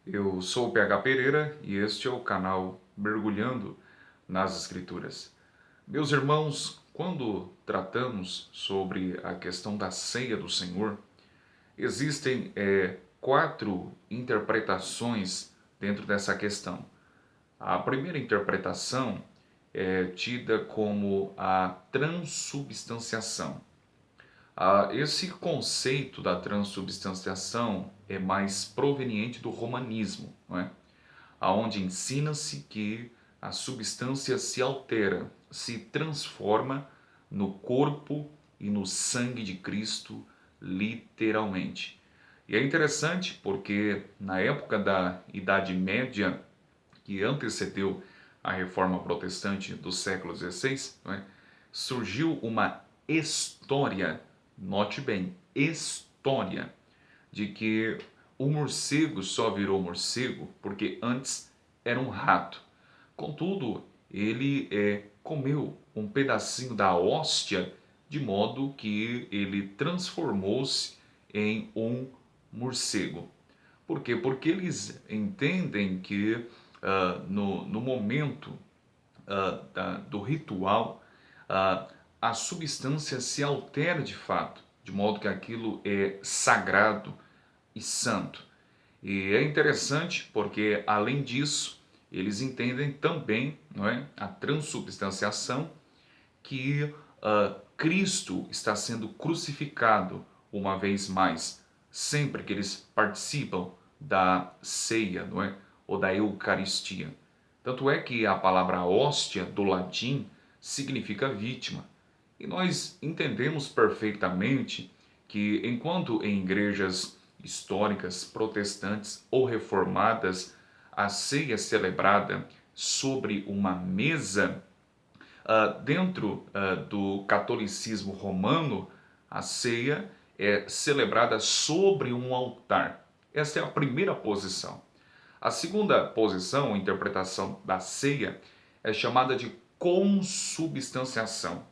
Eu sou o PH Pereira e este é o canal Mergulhando nas Escrituras. Meus irmãos, quando tratamos sobre a questão da ceia do Senhor, existem quatro interpretações dentro dessa questão. A primeira interpretação é tida como a transubstanciação. Esse conceito da transubstanciação é mais proveniente do romanismo, não é? Onde ensina-se que a substância se altera, se transforma no corpo e no sangue de Cristo, literalmente. E é interessante porque na época da Idade Média, que antecedeu a Reforma Protestante do século XVI, não é? Surgiu uma história, note bem, história, de que o morcego só virou morcego porque antes era um rato. Contudo, ele comeu um pedacinho da hóstia de modo que ele transformou-se em um morcego. Por quê? Porque eles entendem que no momento do ritual, a substância se altera de fato, de modo que aquilo é sagrado e santo. E é interessante porque, além disso, eles entendem também, não é, a transubstanciação, que Cristo está sendo crucificado uma vez mais, sempre que eles participam da ceia, não é, ou da Eucaristia. Tanto é que a palavra hóstia, do latim, significa vítima. E nós entendemos perfeitamente que, enquanto em igrejas históricas, protestantes ou reformadas, a ceia é celebrada sobre uma mesa, dentro do catolicismo romano, a ceia é celebrada sobre um altar. Essa é a primeira posição. A segunda posição, interpretação da ceia, é chamada de consubstanciação.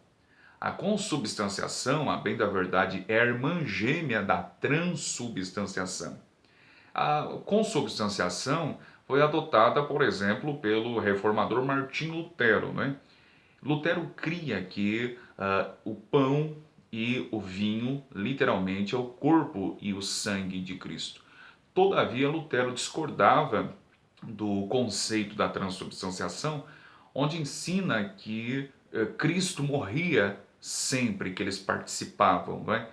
A consubstanciação, a bem da verdade, é a irmã gêmea da transubstanciação. A consubstanciação foi adotada, por exemplo, pelo reformador Martim Lutero, né? Lutero cria que o pão e o vinho, literalmente, é o corpo e o sangue de Cristo. Todavia, Lutero discordava do conceito da transubstanciação, onde ensina que Cristo morria sempre que eles participavam, não é?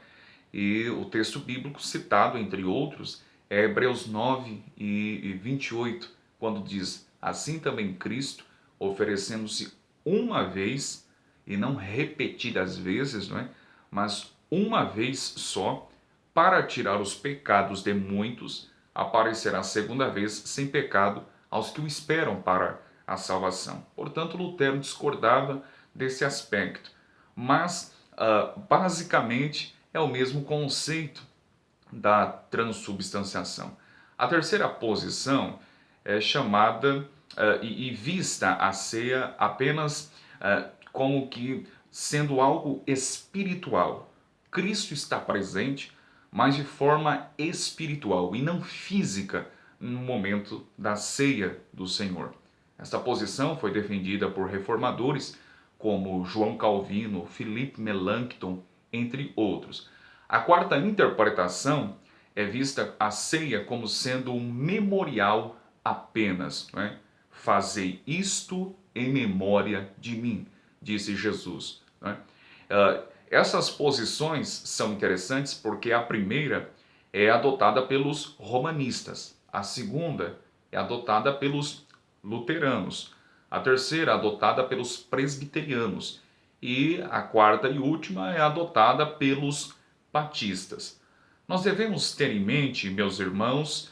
E o texto bíblico citado, entre outros, é Hebreus 9 e 28, quando diz: assim também Cristo, oferecendo-se uma vez, e não repetidas vezes, não é? Mas uma vez só, para tirar os pecados de muitos, aparecerá segunda vez sem pecado aos que o esperam para a salvação. Portanto, Lutero discordava desse aspecto, mas basicamente é o mesmo conceito da transubstanciação. A terceira posição é chamada e vista a ceia apenas como que sendo algo espiritual. Cristo está presente, mas de forma espiritual e não física no momento da ceia do Senhor. Esta posição foi defendida por reformadores como João Calvino, Philippe Melanchthon, entre outros. A quarta interpretação é vista a ceia como sendo um memorial apenas. Não é? Fazei isto em memória de mim, disse Jesus. Não é? Essas posições são interessantes porque a primeira é adotada pelos romanistas, a segunda é adotada pelos luteranos, a terceira é adotada pelos presbiterianos e a quarta e última é adotada pelos batistas. Nós devemos ter em mente, meus irmãos,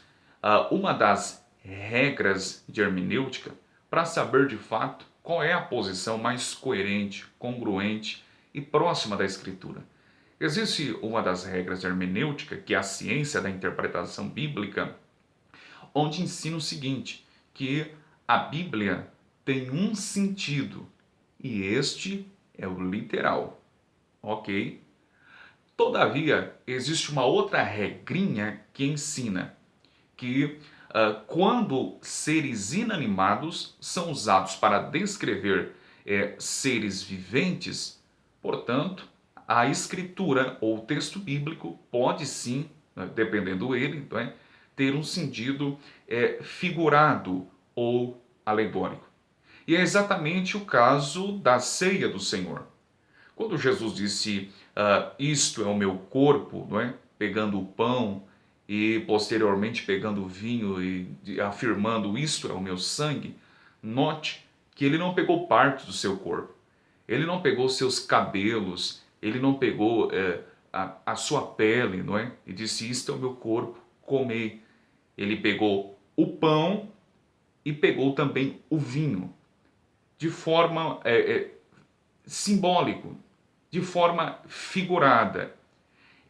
uma das regras de hermenêutica para saber de fato qual é a posição mais coerente, congruente e próxima da Escritura. Existe uma das regras de hermenêutica, que é a ciência da interpretação bíblica, onde ensina o seguinte, que a Bíblia tem um sentido e este é o literal, ok? Todavia, existe uma outra regrinha que ensina que quando seres inanimados são usados para descrever seres viventes, portanto, a escritura ou o texto bíblico pode sim, né, dependendo ele, né, ter um sentido figurado ou alegórico. E é exatamente o caso da ceia do Senhor. Quando Jesus disse, isto é o meu corpo, não é? Pegando o pão e posteriormente pegando o vinho e afirmando, isto é o meu sangue, note que ele não pegou parte do seu corpo. Ele não pegou seus cabelos, ele não pegou a sua pele, não é? E disse, isto é o meu corpo, comei. Ele pegou o pão e pegou também o vinho, de forma simbólico, de forma figurada.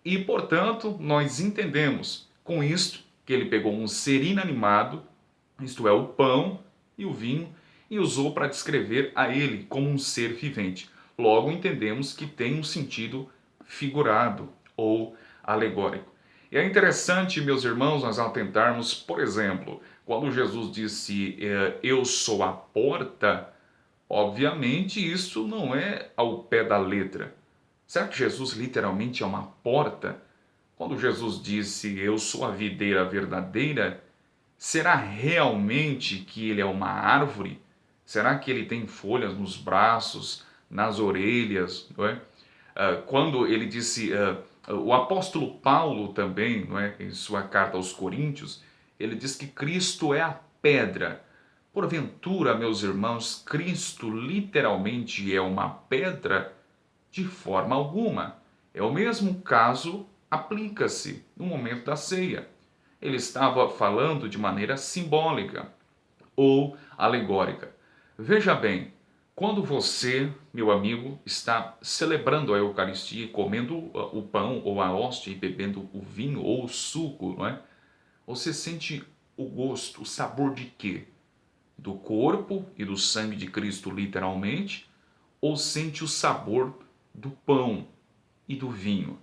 E, portanto, nós entendemos com isto que ele pegou um ser inanimado, isto é, o pão e o vinho, e usou para descrever a ele como um ser vivente. Logo, entendemos que tem um sentido figurado ou alegórico. E é interessante, meus irmãos, nós atentarmos, por exemplo, quando Jesus disse, eu sou a porta, obviamente isso não é ao pé da letra. Será que Jesus literalmente é uma porta? Quando Jesus disse, eu sou a videira verdadeira, será realmente que ele é uma árvore? Será que ele tem folhas nos braços, nas orelhas? Não é? Quando ele disse, o apóstolo Paulo também, não é? Em sua carta aos Coríntios, ele diz que Cristo é a pedra. Porventura, meus irmãos, Cristo literalmente é uma pedra? De forma alguma. É o mesmo caso, aplica-se no momento da ceia. Ele estava falando de maneira simbólica ou alegórica. Veja bem, quando você, meu amigo, está celebrando a Eucaristia e comendo o pão ou a hóstia e bebendo o vinho ou o suco, não é? Você sente o gosto, o sabor de quê? Do corpo e do sangue de Cristo, literalmente, ou sente o sabor do pão e do vinho?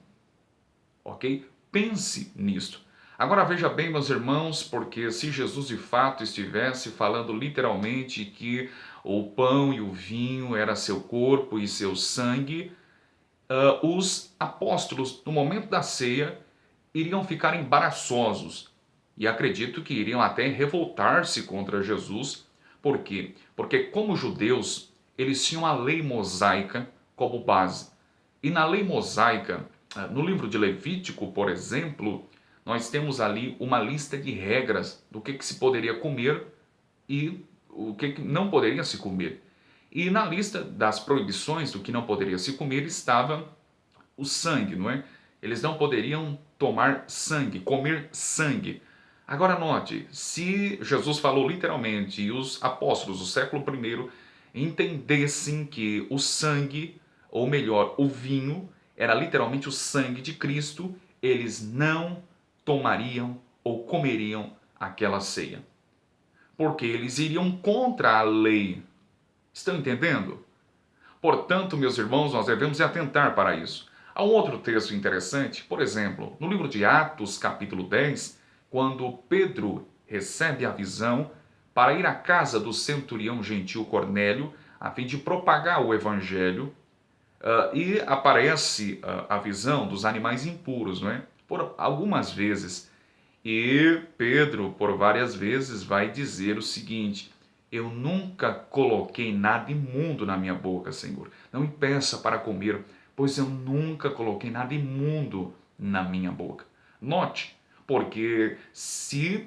Ok? Pense nisto. Agora veja bem, meus irmãos, porque se Jesus de fato estivesse falando literalmente que o pão e o vinho era seu corpo e seu sangue, os apóstolos, no momento da ceia, iriam ficar embaraçosos e acredito que iriam até revoltar-se contra Jesus. Por quê? Porque como judeus, eles tinham a lei mosaica como base. E na lei mosaica, no livro de Levítico, por exemplo, nós temos ali uma lista de regras do que se poderia comer e o que não poderia se comer. E na lista das proibições do que não poderia se comer estava o sangue, não é? Eles não poderiam tomar sangue, comer sangue. Agora note, se Jesus falou literalmente e os apóstolos do século I entendessem que o sangue, ou melhor, o vinho, era literalmente o sangue de Cristo, eles não tomariam ou comeriam aquela ceia. Porque eles iriam contra a lei. Estão entendendo? Portanto, meus irmãos, nós devemos atentar para isso. Há um outro texto interessante, por exemplo, no livro de Atos, capítulo 10, quando Pedro recebe a visão para ir à casa do centurião gentil Cornélio, a fim de propagar o evangelho, e aparece a visão dos animais impuros, não é? Por algumas vezes. E Pedro, por várias vezes, vai dizer o seguinte: eu nunca coloquei nada imundo na minha boca, Senhor. Não me peça para comer, pois eu nunca coloquei nada imundo na minha boca. Note, porque se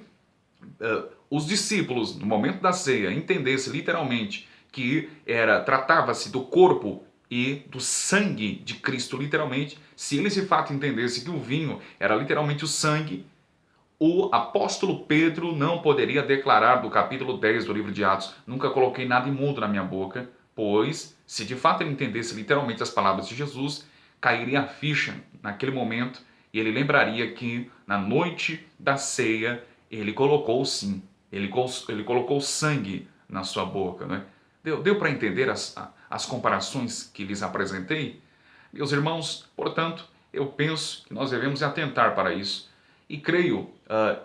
os discípulos, no momento da ceia, entendessem literalmente que tratava-se do corpo e do sangue de Cristo, literalmente, se eles de fato entendessem que o vinho era literalmente o sangue, o apóstolo Pedro não poderia declarar do capítulo 10 do livro de Atos: nunca coloquei nada imundo na minha boca, pois, se de fato ele entendesse literalmente as palavras de Jesus, cairia a ficha naquele momento e ele lembraria que na noite da ceia ele colocou sim, ele colocou sangue na sua boca. Né? Deu para entender as comparações que lhes apresentei? Meus irmãos, portanto, eu penso que nós devemos atentar para isso. E creio,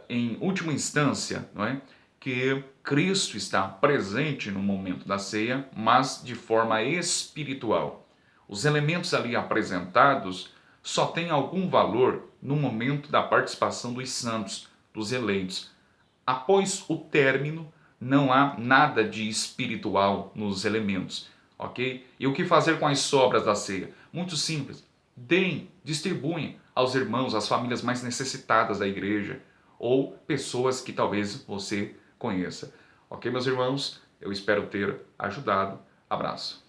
em última instância, não é, que Cristo está presente no momento da ceia, mas de forma espiritual. Os elementos ali apresentados só têm algum valor no momento da participação dos santos, dos eleitos. Após o término, não há nada de espiritual nos elementos, ok? E o que fazer com as sobras da ceia? Muito simples. Deem, distribuem aos irmãos, às famílias mais necessitadas da igreja ou pessoas que talvez você conheça. Ok, meus irmãos? Eu espero ter ajudado. Abraço.